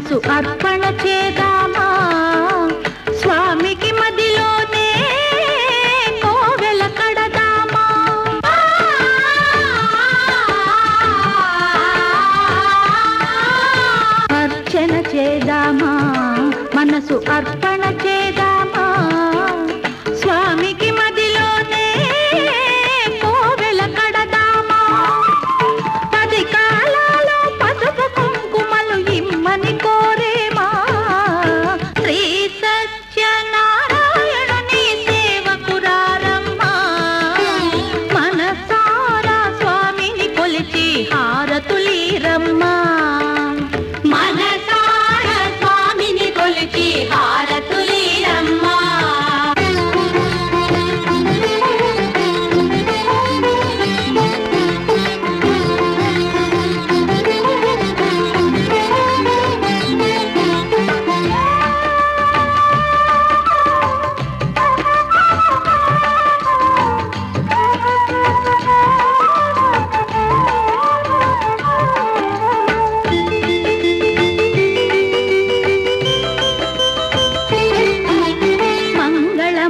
మనసు అర్పణ చేద్దామా స్వామికి మదిలోనే కోవెల కడదామా. అర్చన చేద్దామా మనసు అర్పణ చేద్దామా స్వామికి మదిలోనే కోవెల కడదామా. 10 కాలాలు పసుపు కుంకుమలు ఇమ్మని కోరేమా శ్రీ సత్యనారాయణుని సేవకురారమ్మా. మనసారా స్వామిని కొలిచి హారతులీరమ్మా. మనసారా స్వామిని కొలిచి హారతులీరమ్మా.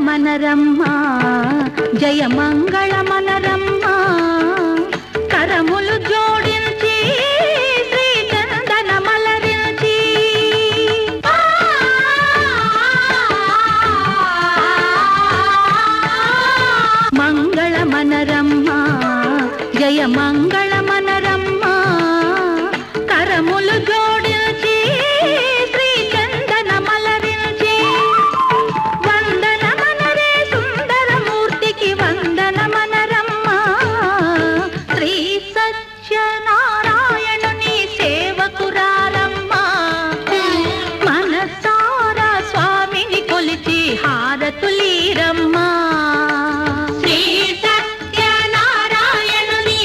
మనరమ్మా జయ మంగళ మనరమ్మా. కరములు జోడించి శ్రీ చందన మలరించి మంగళ మనరమ్మా జయ మంగళ మనరమ్మా. కరములు జోడించి శ్రీ చందన మలరించి సత్యనారాయణుని సేవకురారమ్మా. మనసారా స్వామిని కొలిచి హారతులీరమ్మా. శ్రీ సత్యనారాయణుని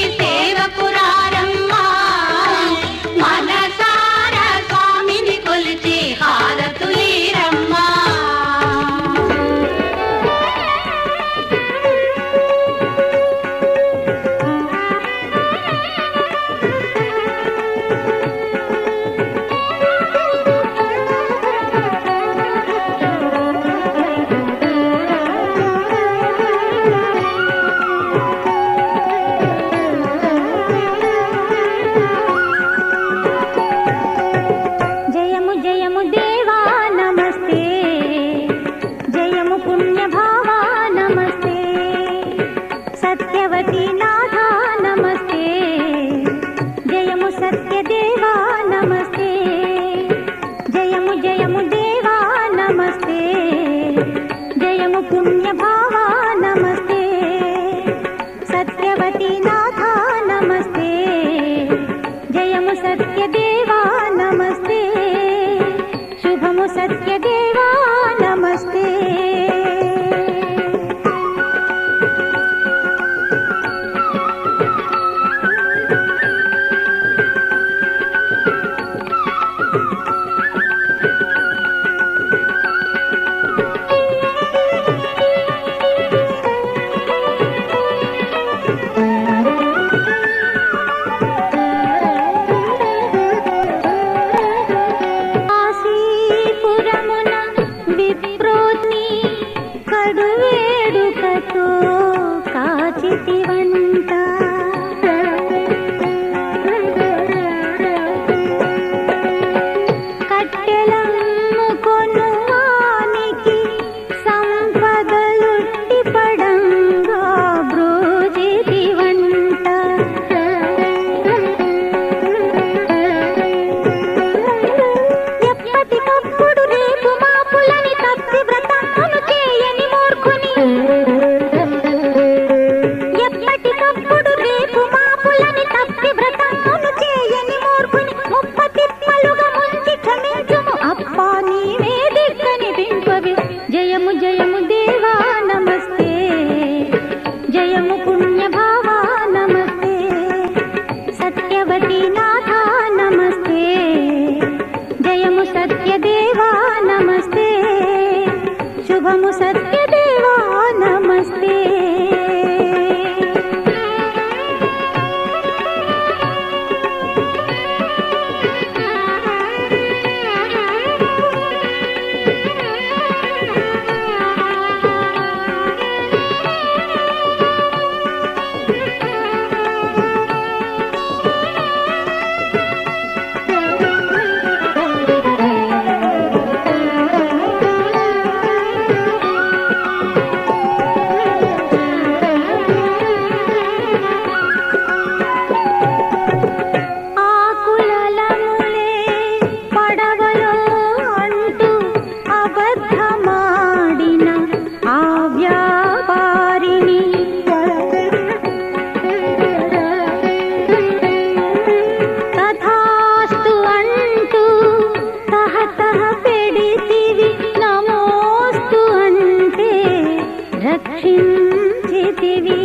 చేతివి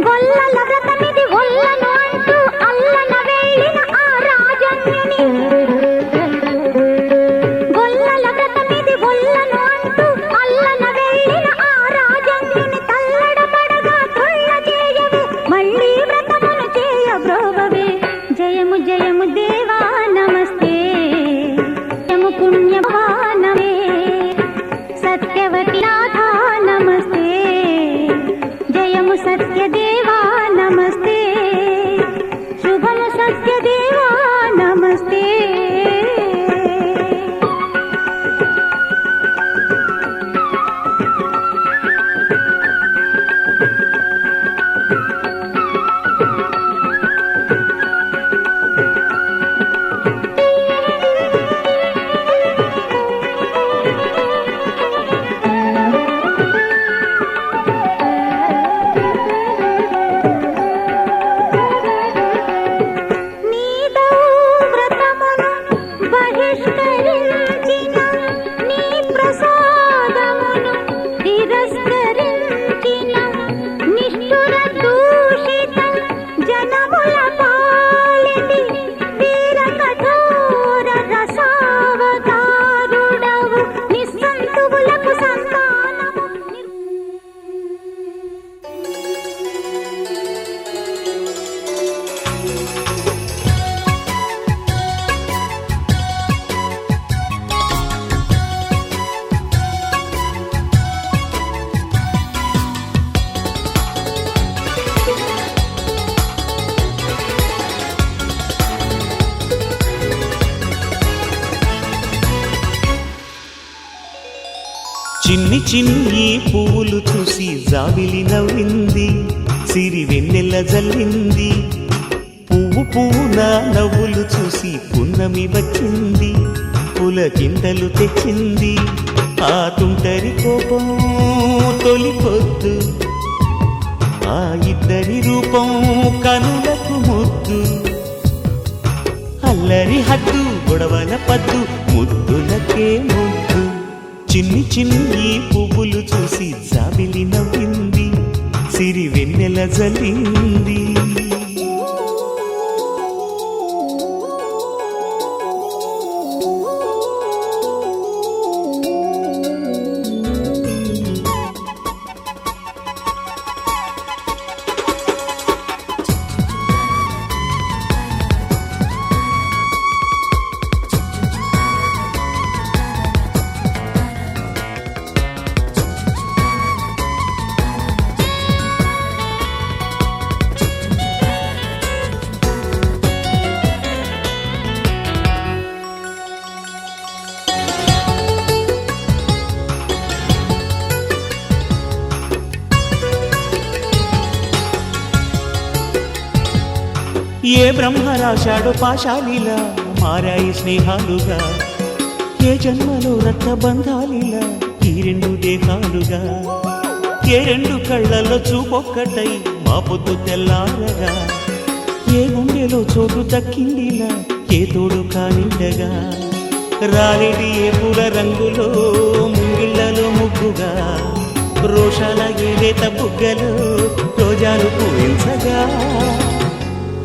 గొల్లల వ్రతమిది ఒల్లను అంటూ అల్లన వెళ్ళిన ఆ రాజన్యుని గొల్లల వ్రతమిది ఒల్లను అంటూ అల్లన వెళ్ళిన ఆ రాజన్యుని తల్లడబడగా తుళ్ళ చేయవే మళ్ళీ వ్రతమును చేయబ్రోవవే జయము జయము దేవా నమస్తే జయము పుణ్యవానమే సత్యవతి నాథ నమస్తే జయము సత్యదేవా నమస్తే శుభము సత్యదేవా నమస్తే నీదో వ్రతమును బహిష్కరించిన నీ ప్రసాదమును తిరస్కరించిన నిష్ఠుర దూషిత జనముల పాలిటి వీర కఠోర రసావతారుడవు నిస్సంతువులకు సంతానము చిన్ని చిన్ని పువ్వులు చూసి జాబిలి నవ్వింది సిరి వెన్నెల జల్లింది పువ్వు పువ్వున నవ్వులు చూసి పున్నమి వచ్చింది పులకింతలు తెచ్చింది ఆ తుంటరి కోపం తొలి పొద్దు ఆ ఇద్దరి రూపం కనులకు ముద్దు అల్లరి హద్దు గొడవల పద్దు ముద్దులకే ముద్దు చిన్ని చిన్ని పువ్వులు చూసి జాబిలి నవ్వింది సిరి వెన్నెల జల్లింది ఏ బ్రహ్మ రాశాడో పాశాలిలా మారాయి స్నేహాలుగా ఏ జన్మలో రక్త బంధాలిలా ఈ రెండు దేహాలుగా ఏ రెండు కళ్ళల్లో చూపొక్కటై మా పొద్దు తెల్లారగా ఏ గుండెలో చోటు దక్కిందిలా ఏ తోడు కానిండగా రాలేది ఏ పూల రంగులో ముంగిళ్లలో ముగ్గుగా రోషాల ఏలేత బుగ్గలో రోజాలు పూయించగా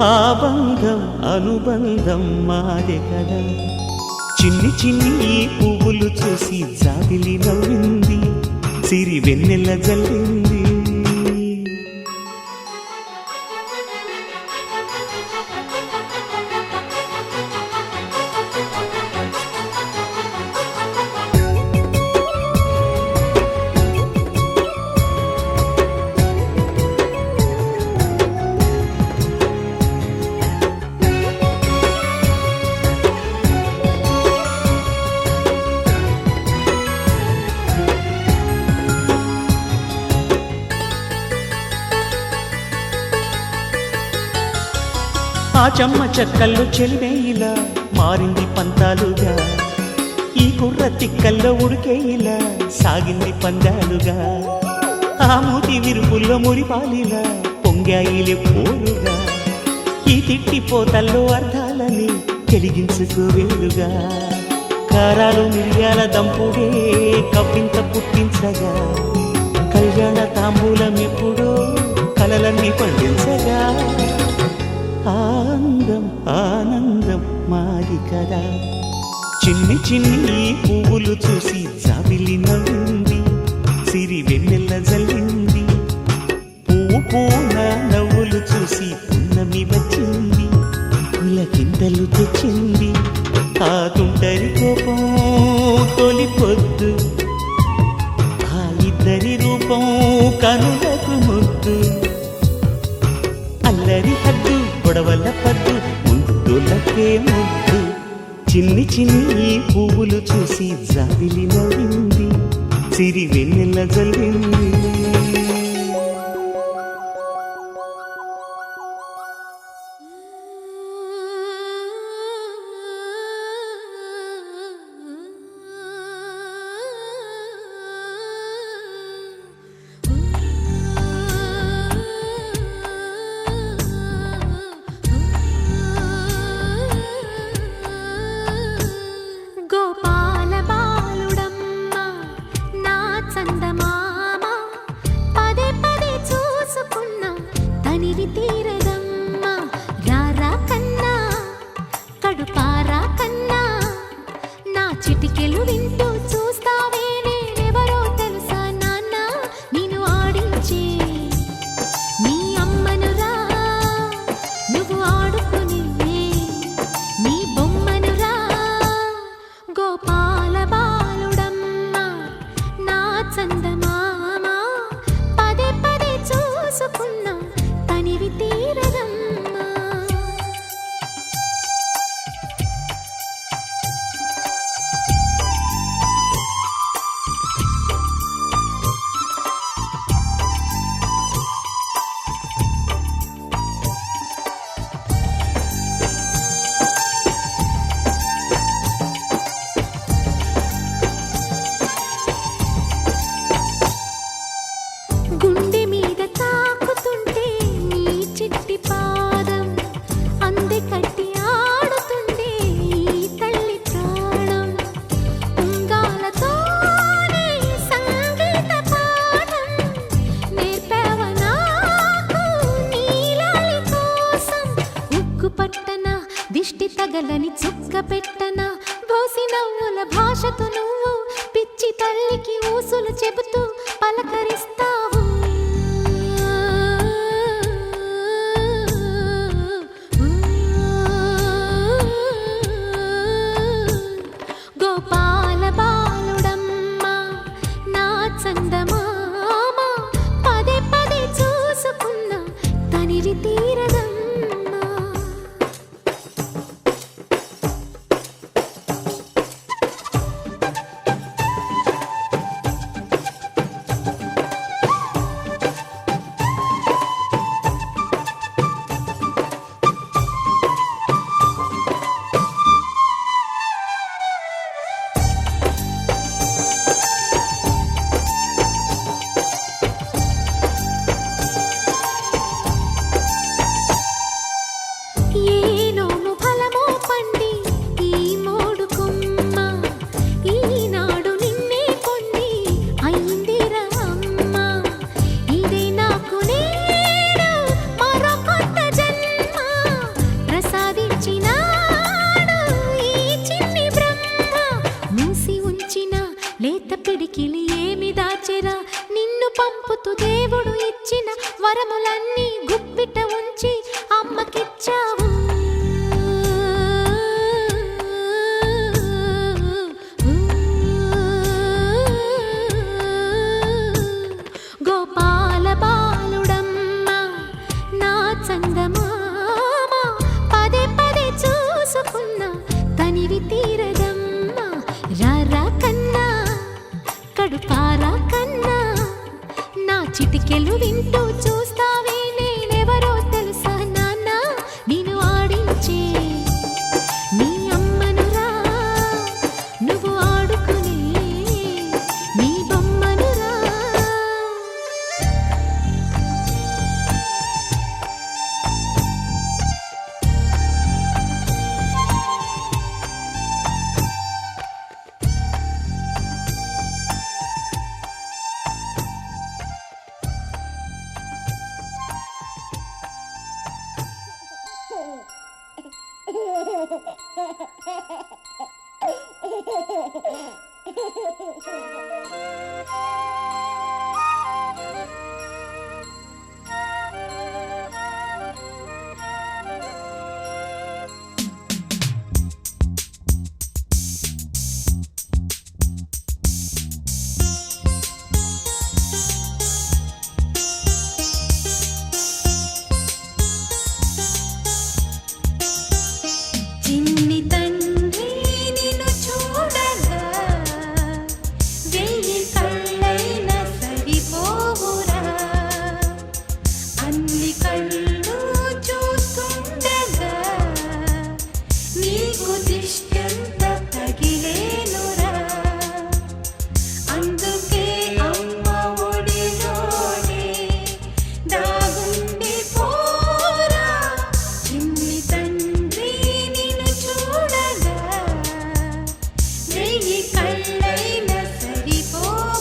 ఆ బంధం అనుబంధం మాదే కదా చిన్ని చిన్ని పువ్వులు చూసి జాబిలి నవ్వింది సిరి వెన్నెల జల్లింది ఆ చెమ్మ చెక్కల్లో చెలిమే ఇలా మారింది పంతాలుగా ఈ కుర్ర తిక్కల్లో ఉడికే ఇలా సాగింది పందాలుగా ఆ మూతి విరుపుల్లో మురిపాలిలా పొంగాయిలే పోలుగా ఈ తిట్టిపోతల్లో అర్థాలని కలిగించుకోవేలుగా కారాలు మిరియాల దంపుడే కవ్వింత పుట్టించగా కళ్యాణ తాంబూలం ఎప్పుడో కలలన్నీ పండించగా ఆనందం ఆనందం మాది కదా. చిన్ని చిన్ని పువ్వులు చూసి జాబిలి నవ్వింది, సిరి వెన్నెల్ల జల్లింది. పువ్వు పూన నవ్వులు చూసి పున్నమి వచ్చింది, పులకింతలు తెచ్చింది. ఆ తుంటరి కోపం తొలి పొద్దు, ఆ ఇద్దరి రూపం కనులకు ముద్దు. అల్లరి హద్దు గొడవల పద్దు, ముద్దులకే ముద్దు. చిన్ని చిన్ని పువ్వులు చూసి జాబిలి నవ్వింది, సిరి వెన్నెల జల్లింది. గోపాల బాలుడమ్మ నా చందమామ, పదే పదే చూసుకున్నా తనివి తీరదమ్మ. రారా కన్నా కడుపారా కన్నా, నా చిటికెలు వింటూ చూస్తావే నేనెవరో తెలుసా నాన్న. నేను ఆడించే నీ అమ్మనురా, నువ్వు ఆడుకుని నీ బొమ్మనురా. గోపాల బాలుడమ్మ నా చందమామ, పదే పదే చూసుకున్నా తనివి తీరదమ్మా. గుండె మీద తాకుతుంటే నీ చిట్టి పాదం, అందె కట్టి ఆడుతుండే ఈ తల్లి ప్రాణం. ఉంగాలతోనే సంగీత పాఠం నేర్పావ నాకు నీలాలి కోసం. ఉక్కు పట్టన దిష్టి తగలని చుక్క పెట్టన, బోసి నవ్వుల భాషతో నువ్వు పిచ్చి తల్లికి ఊసులు చెబుతూ పలకరిస్తావు. గోపాల బాలుడమ్మ నా చందమామ, పదే పదే చూసుకున్నా తనివి తీరదమ్మా. ఏ నోము ఫలమో పండి ఈ మోడు కొమ్మ, ఈనాడు నిన్నే పొంది అయిందిరా అమ్మ. ఇదే నాకు నేడు మరో కొత్త జన్మ ప్రసాదించినాడు ఈ చిన్ని బ్రహ్మ. మూసి ఉంచిన లేత పిడికిలి ఏమి దాచెరా, నిన్ను పంపుతూ దేవుడు ఇచ్చిన వరములన్నీ గుప్పిట ఉంచి అమ్మకిచ్చావు. గోపాల బాలుడమ్మ నా చందమామ, పదే పదే చూసుకున్నా తనివి తీరదమ్మా. రారా కన్నా కడుపారా కన్నా, నా చిటికెలు వింటూ చూస్తావే నేనెవరో తెలుసా నాన్న. నేను ఆడించే నీ అమ్మనురా, నువ్వు ఆడుకునే నీ బొమ్మనురా. చిన్ని తండ్రి నిన్ను చూడగా వెయ్యి కళ్ళైనా సరిపోవురా అన్ని కళ్ళు చూస్తుండగా నీకు దిష్టంత తగిలేనురా అందుకే అమ్మ ఒడిలోనే దాగుండి పోరా చిన్ని తండ్రి నిన్ను చూడగా వెయ్యి కళ్ళైనా సరిపోవురా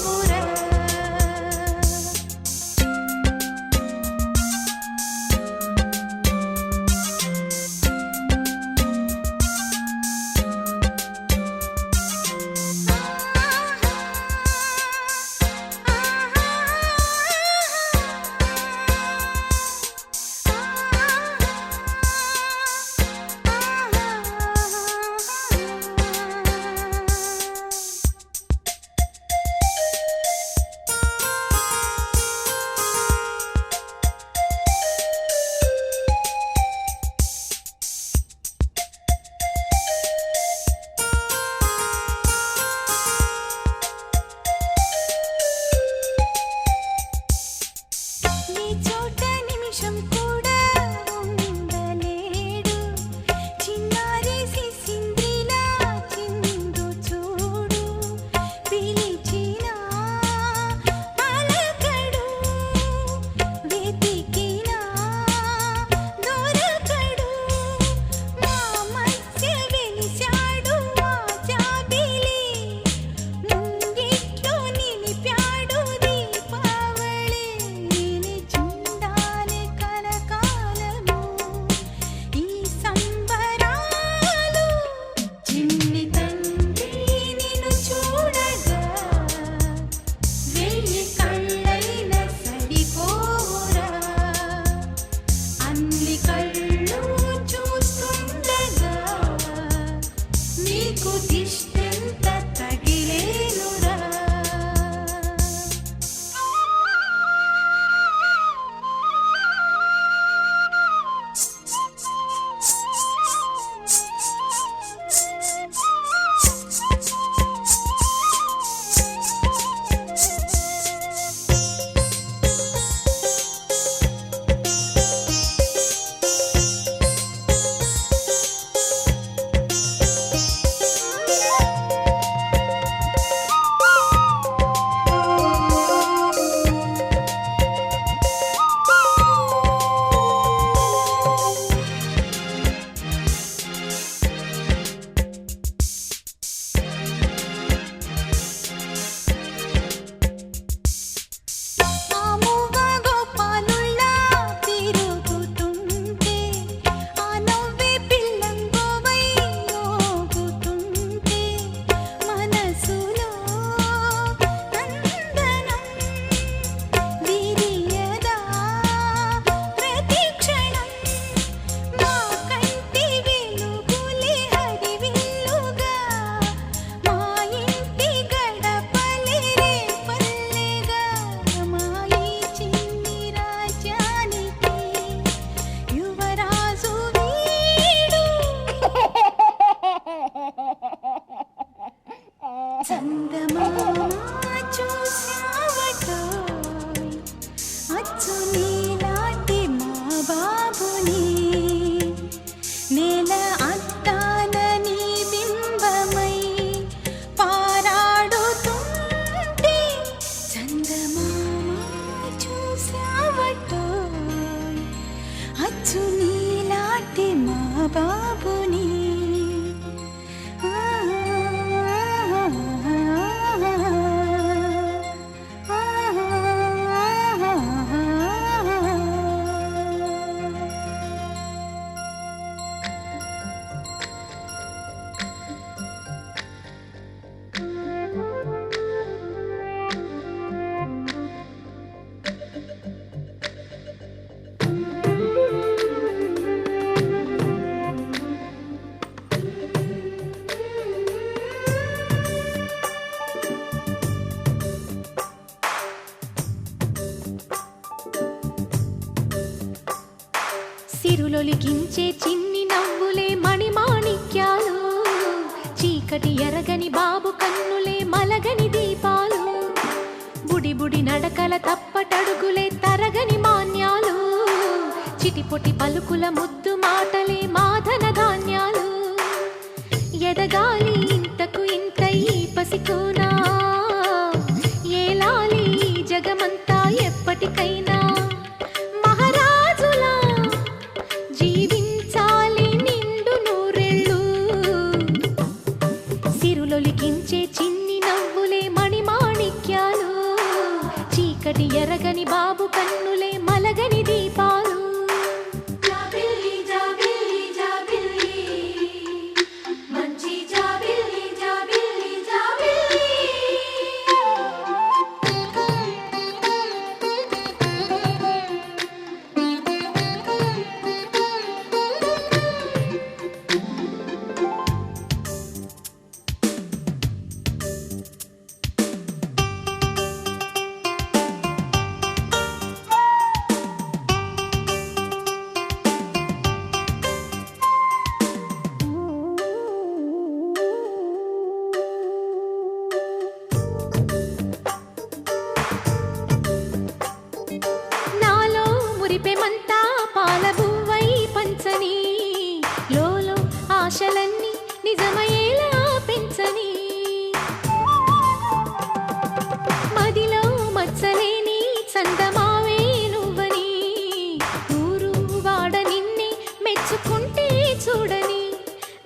సిరులొలికించే చిన్ని నవ్వులే మణిమాణిక్యాలు, చీకటి ఎరగని బాబు కన్నులే మలగని దీపాలు, బుడి బుడి నడకల తప్పటడుగులే తరగని మాన్యాలు, చిటిపొటి పలుకుల ముద్దు మాటలే మాధన ధాన్యాలు, ఎదగాలి ఇంతకు ఇంత ఈ పసికోనా, ఏలాలి జగమంతా ఎప్పటికైనా, మహారాజులా జీవించాలి నిండు నూరెళ్ళు, సిరులొలికించే చిన్ని నవ్వులే మణిమాణిక్యాలు, చీకటి ఎరగని బాబు కన్నులే మలగని దీపాలు. జాబిల్లి జాబిల్లి జాబిల్లి మంచి జాబిల్లి జాబిల్లి జాబిల్లి. నాలో మురిపెమంతా పాలబువ్వై పంచని, లోలో ఆశలన్నీ నిజమయ్యేలా పెంచని, మదిలో మచ్చలేని చందమావే నువ్వని, ఊరు వాడ నిన్నే మెచ్చుకుంటే చూడని,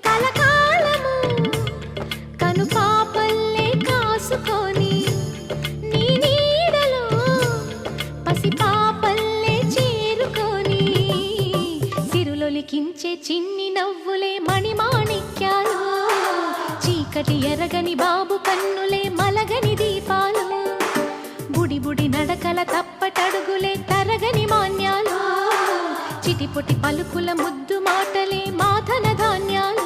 కలకాలము కను పాపల్లే కాసుకొని, నీ నీడలో పసిపాపల్లే చేరుకొని, సిరులొలికించే చిన్ని నవ్వులే మణిమాణిక్యాలు, చీకటి ఎరగని బాబు కన్నులే మలగని దీపాలు, బుడి బుడి నడకల తప్పటడుగులే తరగని మాన్యాలు, చిటిపొటి పలుకుల ముద్దు మాటలే మాధన ధాన్యాలు.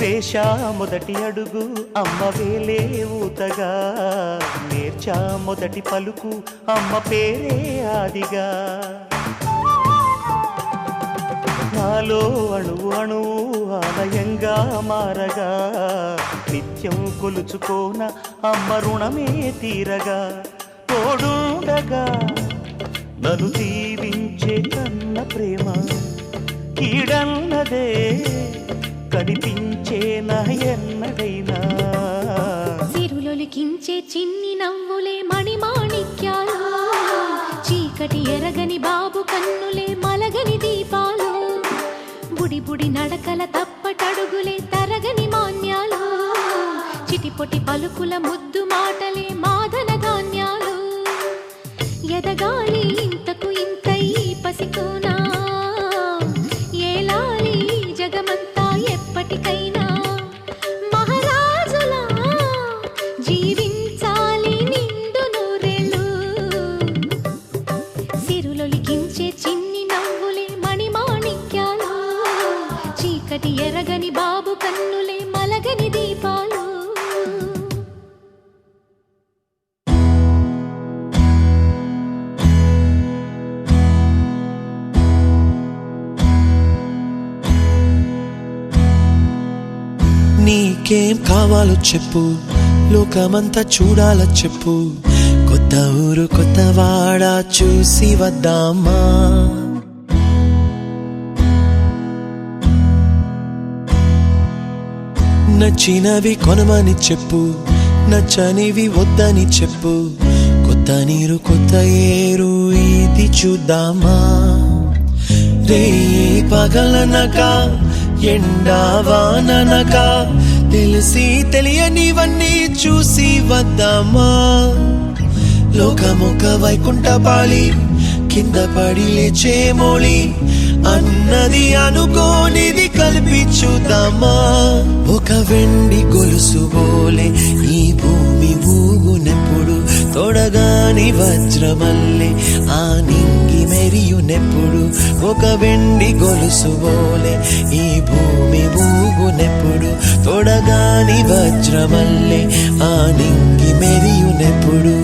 వేషా మొదటి అడుగు అమ్మ వేలే ఊతగా, నేర్చా మొదటి పలుకు అమ్మ పేరే ఆదిగా, నాలో అణువు అణువు ఆలయంగా మారగా, నిత్యం కొలుచుకోన అమ్మ రుణమే తీరగా, తోడుండగా నన్ను దీవించే కన్న ప్రేమ, కీడన్నదే కనిపించేనా ఎన్నడైనా, సిరులొలికించే చిన్ని నవ్వులే మణిమాణిక్యాలు, చీకటి ఎరగని బాబు కన్నులే మలగని దీపాలు, బుడి బుడి నడకల తప్పటడుగులే తరగని మాన్యాలు, చిటిపొటి పలుకుల ముద్దు మాటలే మాధన ధాన్యాలు, ఎదగాలి ఇంతకు ఇంత ఈ పసికోనా, ఏలాలి జగమంతా ఎప్పటికైనా, మహారాజులా జీవించాలి నిండు నూరెళ్ళు, సిరులొలికించే చిన్ని నవ్వులే మణిమాణిక్యాలు, చీకటి ఎరగని బాబు కన్నులే మలగని దీపాలు. నీకేం కావాలో చెప్పు, లోకమంతా చూడాల చెప్పు, కొత్త ఊరు కొత్త వాడ చూసి వద్దామా, నచ్చినవి కొనమని చెప్పు, నచ్చనివి వద్దని చెప్పు, కొత్త నీరు కొత్త ఏరు ఇది చూద్దామా. రే పగలనక ఎండా వాననక తెలిసి తెలియనివన్నీ చూసి వద్దామా. లోకమొక వైకుంఠపాళి కింద పడి లేచే మోళి అన్నది అనుకోనిది కలిపి చూద్దామా. ఒక వెండి గొలుసు బోలే ఈ భూమి ఊగునెప్పుడు, తొడగాని వజ్రమల్లే ఆ నింగి మెరియునెప్పుడు. ఒక వెండి గొలుసు బోలే ఈ భూమి ఊగునెప్పుడు, తొడగాని వజ్రమల్లే ఆ నింగి మెరియునెప్పుడు.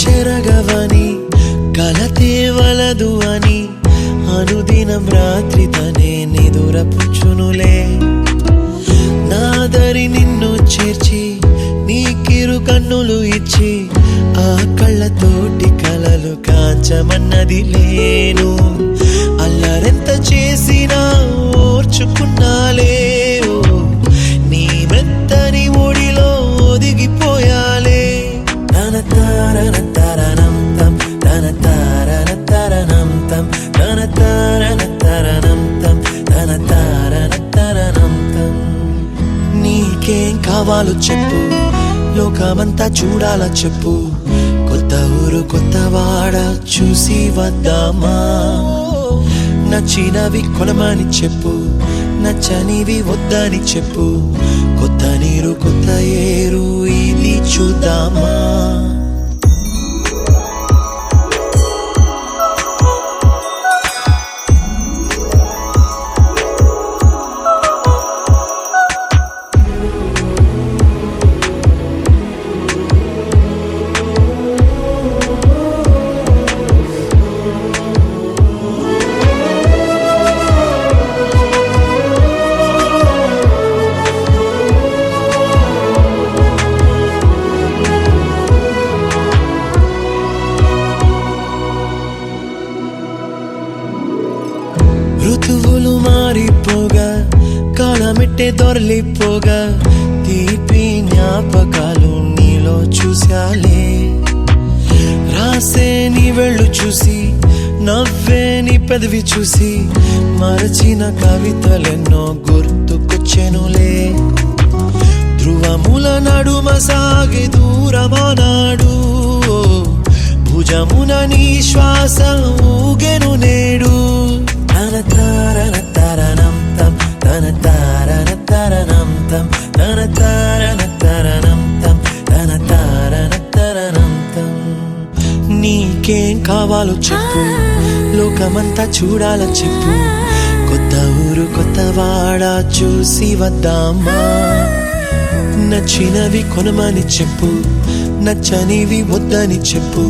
చెరగవని కలతే వలదు అని అనుదినం రాత్రి తనే నిదురపుచ్చునులే. నాదరి నిన్ను చేర్చి నీకిరు కన్నులు ఇచ్చి ఆ కళ్ళతోటి కలలు కాంచమన్నది లేను. అల్లరెంత చేసినా ఓర్చుకున్నాలే, నీ మెత్తని ఒడిలో ఒదిగిపోయాలే. తన తారన తరణం తం తన తారన తరణం తం తన తారన తరణం తం తన తారన తరణం తం. నీకేం కావాలో చెప్పు, లోకమంతా చూడాల చెప్పు, కొత్త ఊరు కొత్త వాడ చూసి వద్దామా. నచ్చినవి కొనమని చెప్పు, నచ్చనివి వద్దని చెప్పు, కొత్త నీరు కొత్త ఏరు ఇది చూద్దామా. ఋతువులు మారిపోగా కాలమెట్టే దొరలిపోగా తీపి జ్ఞాపకాలు నీలో చూశాలే. రాసే నీ వెళ్ళు చూసి నవ్వే నీ పెదవి చూసి మరచిన కవితలెన్నో గుర్తుకొచ్చెనులే. ధ్రువముల నడుమ సాగే దూరమానాడు, భుజమున నీ శ్వాస ఊగెను నేడు. తన తారన తరణం తం తన తారన తరణం తం తన తారన తరణం తం తన తారన తరణం తం. నీకేం కావాలో చెప్పు, లోకమంతా చూడాల చెప్పు, కొత్త ఊరు కొత్త వాడ చూసి వద్దామా. నచ్చినవి కొనమని చెప్పు, నచ్చనివి వద్దని చెప్పు,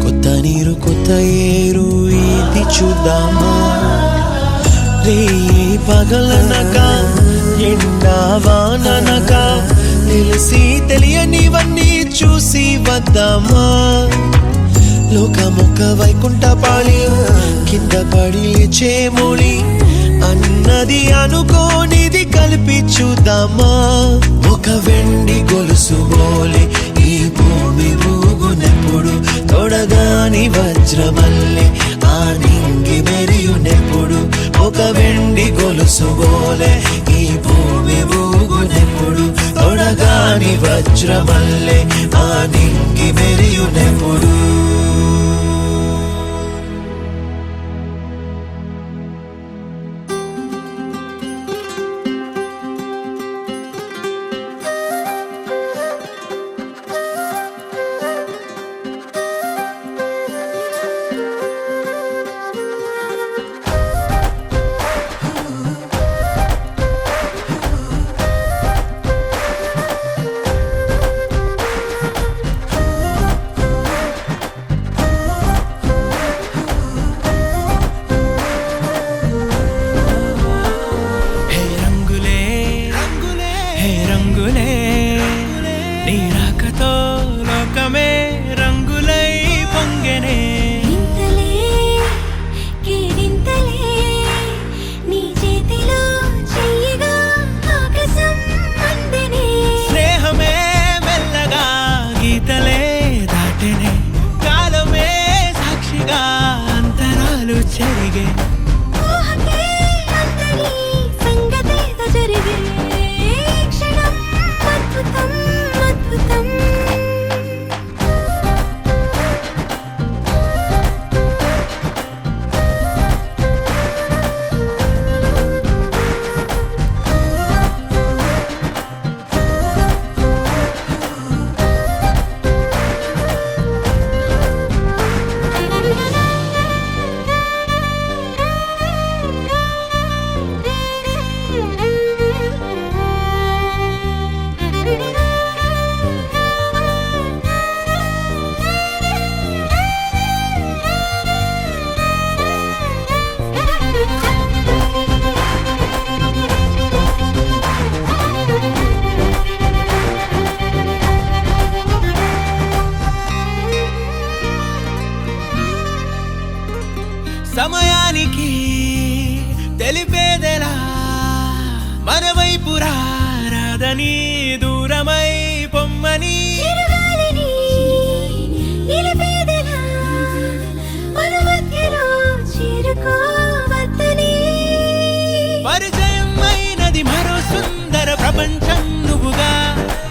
కొత్త నీరు కొత్త ఏరు ఇది చూద్దామా. రే పగలనక ఎండా వాననక తెలిసి తెలియనివన్నీ చూసి వద్దామా. లోకమొక వైకుంఠపాళి కింద పడి లేచే మోళి అన్నది అనుకోనిది కలిపి చూద్దామా. ఒక వెండి గొలుసు బోలే ఈ భూమి ఊగునెప్పుడు, తొడగాని వజ్రమల్లే ఆ నింగి మెరియునెప్పుడు. ఒక వెండి గొలుసు బోలే ఈ భూమి ఊగునెప్పుడు, తొడగాని వజ్రమల్లే ఆ నింగి మెరియునెప్పుడు. రంగులే నీ రాకతో లోకమే రంగులై పొంగెనే వింతలే కేరింతలే నీ చేతిలో చెయ్యగా ఆకాశం అందెనే స్నేహమే మెల్లగా గీతలే దాటెనే కాలమే సాక్షిగా అంతరాలు చెరిగే ఊహకే అంతని సంగతేదో జరిగే ఈ క్షణం అద్భుతం అద్భుతం సమయానికి తెలిపేదెలా మన వైపు రాదని దూరమై పొమ్మని చిరుగాలిని నిలిపేదెలా మన మధ్యలో చేరుకోవద్దని పరిచయం అయినది మరో సుందర ప్రపంచం నువ్వుగా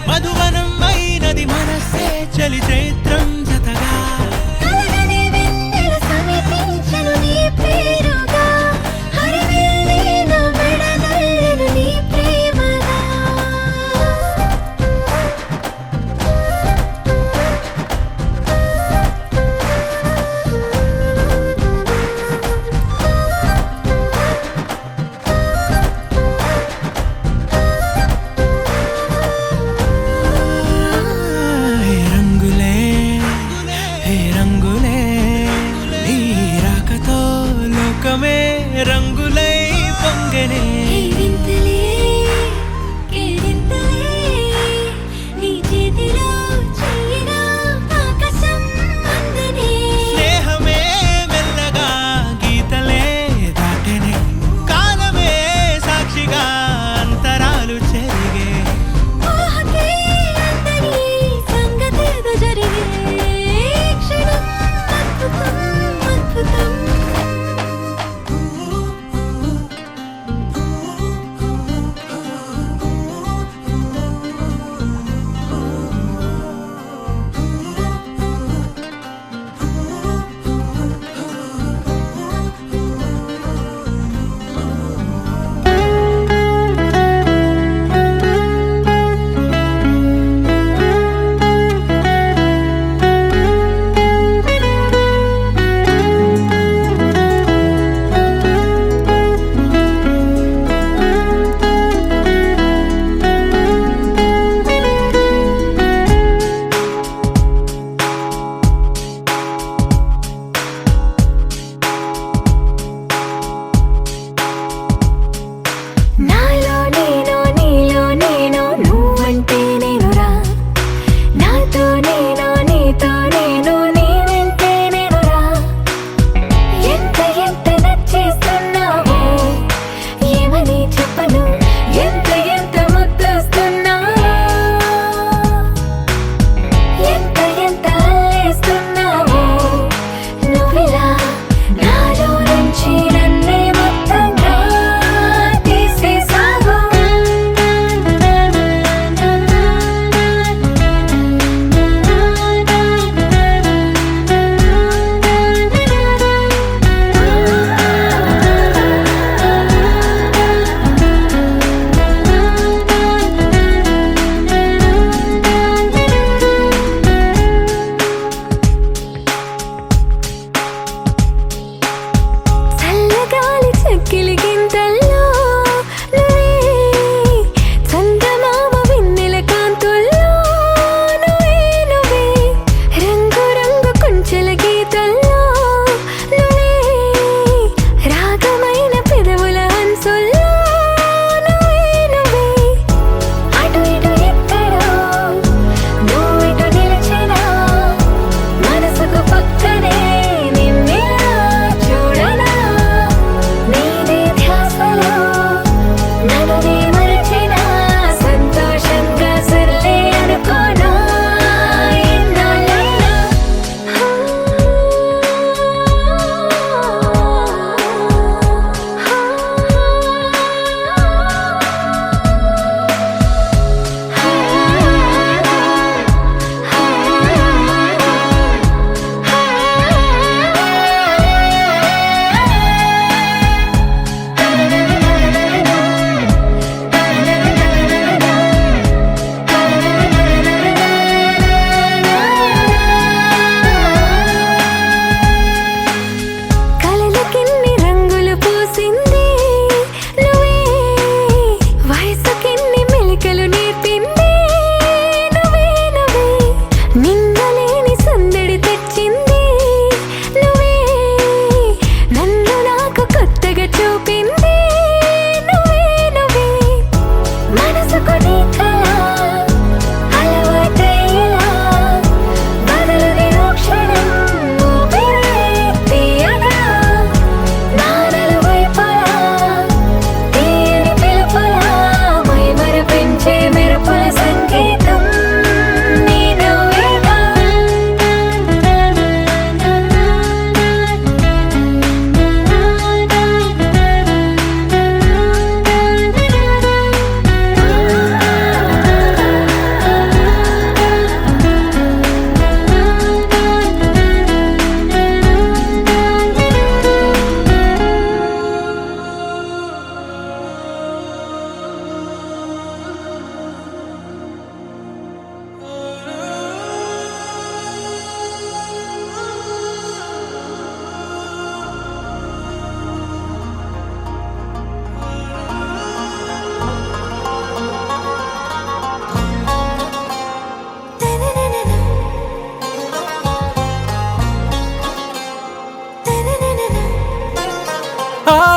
మధువనం అయినది మనసే చలి చైత్రం జతగా కలగని వెన్నెల సమితించెను నీ పేరుగా హరివెల్లి నా మెడలల్లెను నీ ప్రేమగా రంగులే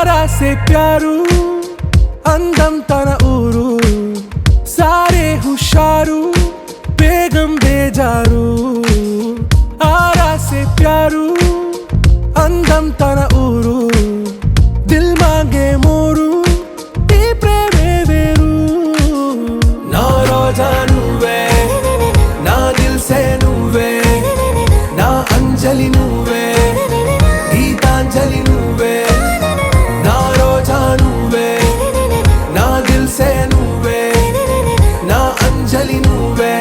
ఆరా సే ప్యారు అందం తన ఊరు సారే హుషారు బేగం బేజారు ఆరా సే ప్యారు అందం తన ఊరు దిల్ మాంగే మోరు ఈ ప్రేమే వేరు నా రోజా నువ్వే నా దిల్ సే నువ్వే నా అంజలి నువ్వే గీతాంజలి నువ్వే నా రోజా నువ్వే నా దిల్ సే నువ్వే నా అంజలి నువ్వే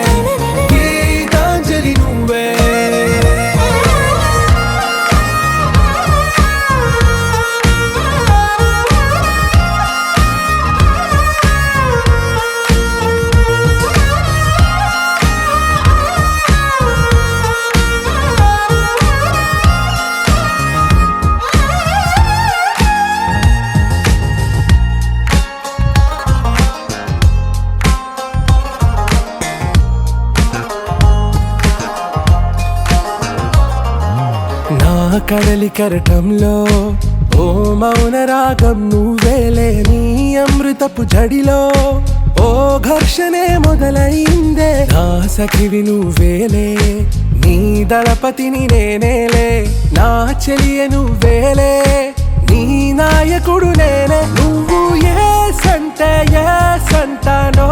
గీతాంజలి నువ్వే నా కడలి కరటంలో ఓ మౌన రాగం నువ్వేలే నీ అమృతపు జడిలో ఓ ఘర్షణే మొదలైందే నా సఖివి నువ్వేలే నీ దళపతిని నేనేలే నా చెలియ నువ్వేలే నీ నాయకుడు నేనే నువ్వు ఏ సంట నో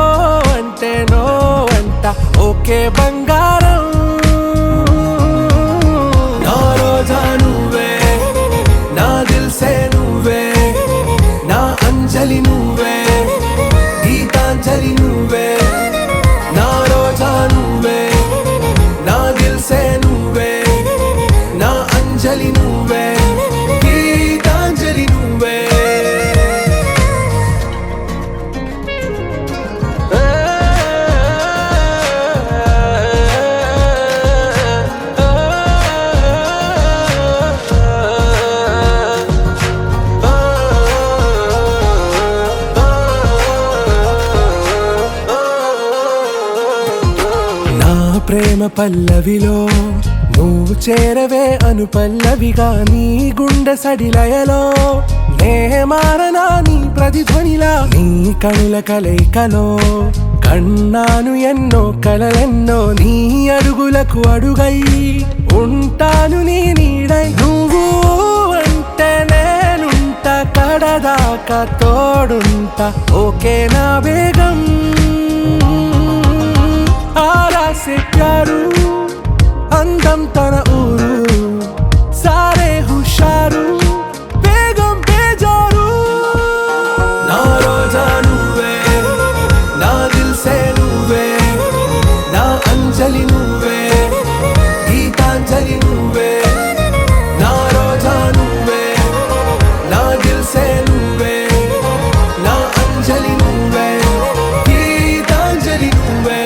అంటే నో అంట ఓకే బంగారం నా రోజా నువ్వే నా దిల్ సే నువ్వే నా అంజలి నువ్వే గీతాంజలి నువ్వే నా రోజా నువ్వే నా దిల్ సే నువ్వే నా అంజలి నువ్వే గీతాంజలి నువ్వే నా ప్రేమ పల్లవిలో నువ్వు చేరవే అను పల్లవిగా నీ గుండె సడిలయలో నే మారనా నీ ప్రతిధ్వనిలా నీ కనుల కలయికలో కన్నాను ఎన్నో కలలెన్నో నీ అడుగులకు అడుగై ఉంటాను నీ నీడై నువ్వు అంటే నేనుంట కడదాకా తోడుంటా ఓకే నా బేగం ఆరా సే ప్యారు అందం తన ఊరు సారే హుషారు బేగం బేజారు నా రోజా నువ్వే నా దిల్ సే నువ్వే నా అంజలి నువ్వే గీతాంజలి నువ్వే నా రోజా నువ్వే నా దిల్ సే నువ్వే నా అంజలి నువ్వే గీతాంజలి నువ్వే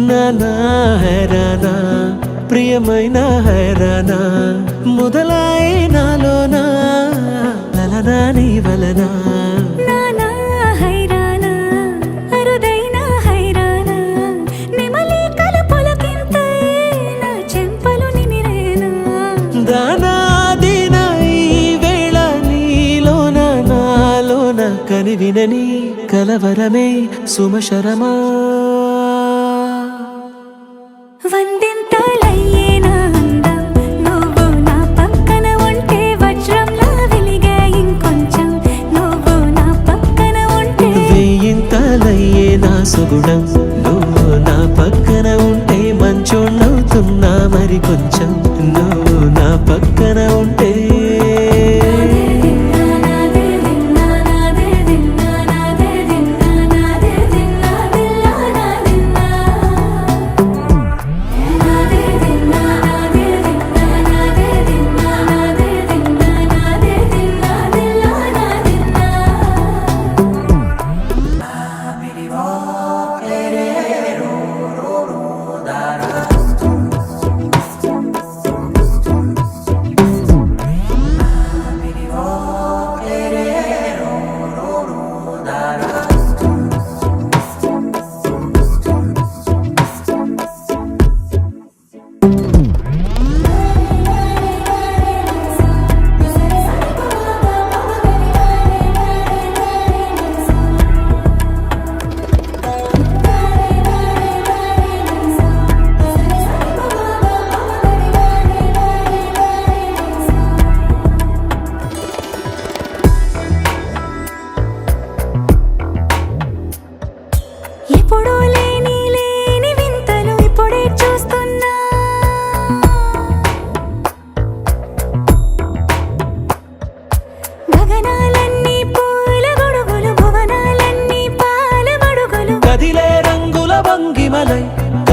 నానా హైరానా ప్రియమైన హైరానా మొదలాయి నాలోనా లలనా నీ వలనా నానా హైరానా అరుదైన హైరానా నెమలి కలుపులకింతై నా చెంపలు నిమిరేనా దానాదిన ఈ వేళ నీలోన నాలోన కనివినని కలవరమే సుమశరమా వందింతలయ్యేనా అందం నువ్వు నా పక్కన ఉంటే వజ్రంలా వెలిగే ఇంకొంచెం నువ్వు నా పక్కన ఉంటే వేయింతలయ్యే నా సుగుణం నువ్వు నా పక్కన ఉంటే మంచోళ్ళవుతున్నా మరి కొంచెం నువ్వు నా పక్కన ఉంటే నాదే దిన్నా నాదే దిన్నా నాదే దిన్నా నాదే దిన్నా దిల్లా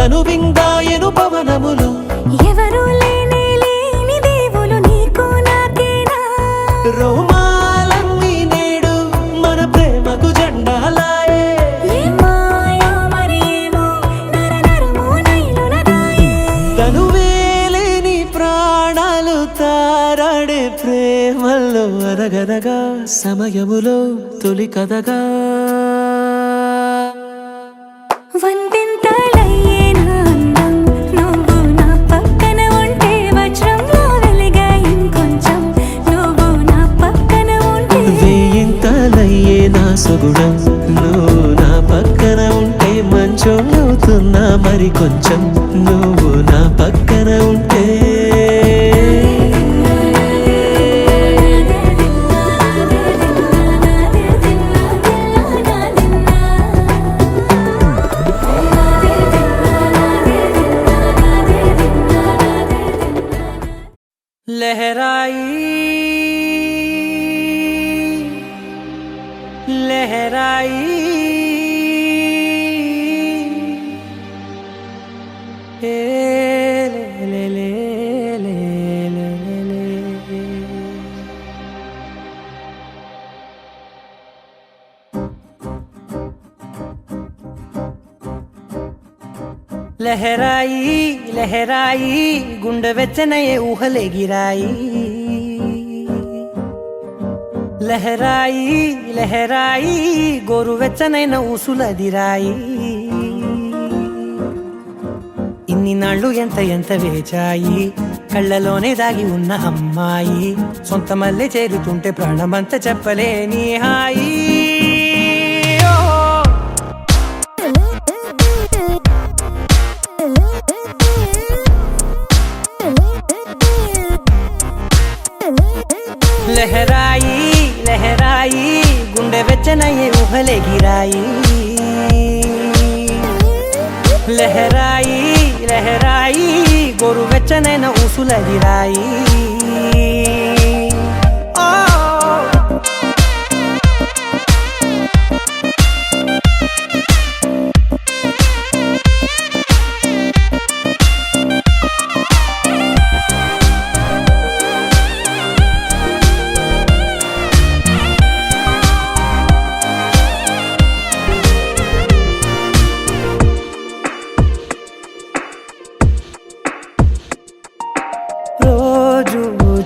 తను విందాయను పవనములు ఎవరు లేని దేవులు నీకు నాకేనా రోమాలన్నీ నేడు మన ప్రేమకు జెండాలాయే ఏ మాయో మరి ఏమో నరనరమో నైలున దాయే తను వేలేని ప్రాణాలు తారాడే ప్రేమల్లో అరగరగా సమయములో తొలి కథగా వందెంతలయ్యేనా అందం నువ్వు నా పక్కన ఉంటే వజ్రంలో వెలిగే ఇంకొంచెం నువ్వు నా పక్కన ఉంటే వేయింతలయ్యే నా సుగుణం నువ్వు నా పక్కన ఉంటే మంచోళ్ళవుతున్నా మరి కొంచెం నువ్వు నా పక్కన ఉంటే लहराई लहराई ए ले ले ले ले ले ले लहराई लहराई गुंड వెచ్చనయే ఊహలే గిరాయి లహరాయి లహరాయి గోరు వెచ్చనైన ఊసులదిరాయి ఇన్ని నాళ్ళు ఎంత ఎంత వేచాయి కళ్ళలోనే దాగి ఉన్న అమ్మాయి సొంత మల్లె చేరుతుంటే ప్రాణమంతా చెప్పలేని హాయి లహరాయి లహరాయి గుండె వెచ్చనయ్యే ఊహలే గిరాయి లహరాయి లహరాయి గోరు వెచ్చనైన ఊసులదిరాయి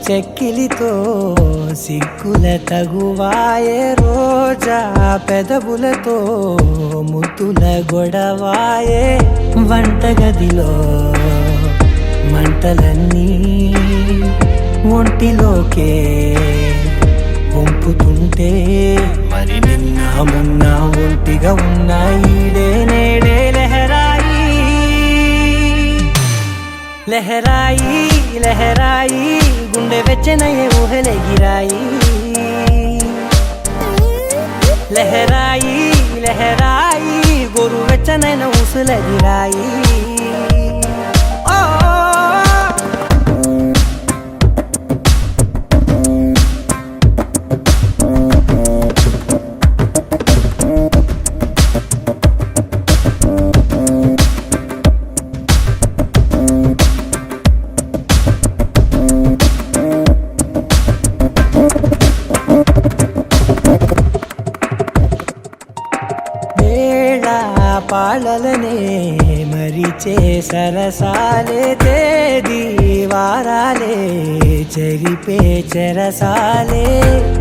చెక్కిలితో సిగ్గుల తగువాయే రోజా పెదవులతో ముద్దుల గొడవాయే వంటగదిలో మంటలన్నీ ఒంటిలోకే వంపుతుంటే మరి నిన్న మొన్న ఒంటిగా ఉన్నాయి నేడే లహరాయి లహరాయి లహరాయి గుండె వెచ్చనయ్యే ఊహలే గిరాయి లహరాయి లహరాయి గోరు వెచ్చనైన ఊసులదిరాయి పాలలనే మరిచే సరసాలే తేదీ వారాలే చెరిపే చెరసాలే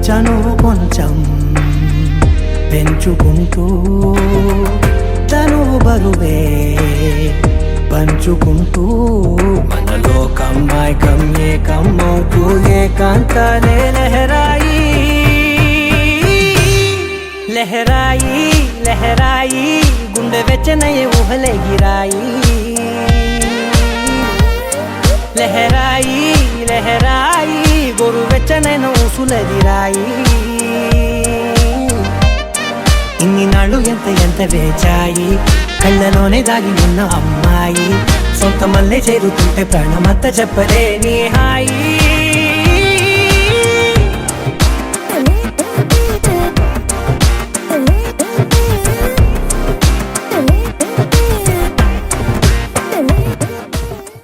చనువు కొంచెం పెంచుకుంటూ తనువు బరువే పంచుకుంటూ మనలో కమ్మాయికం ఏకమవుతూ ఏకాంతాలే లహరాయి లహరాయి లహరాయి గుండె వెచ్చనయ్యే ఊహలే గిరాయి లహరాయి లహరాయి గోరు వెచ్చనైన ఊసులదిరాయి ఇన్ని నాళ్ళు ఎంత ఎంత వేచాయి కళ్ళలోనే దాగి ఉన్న అమ్మాయి సొంత మల్లె చేరుతుంటే ప్రాణమంతా చెప్పలేని హాయి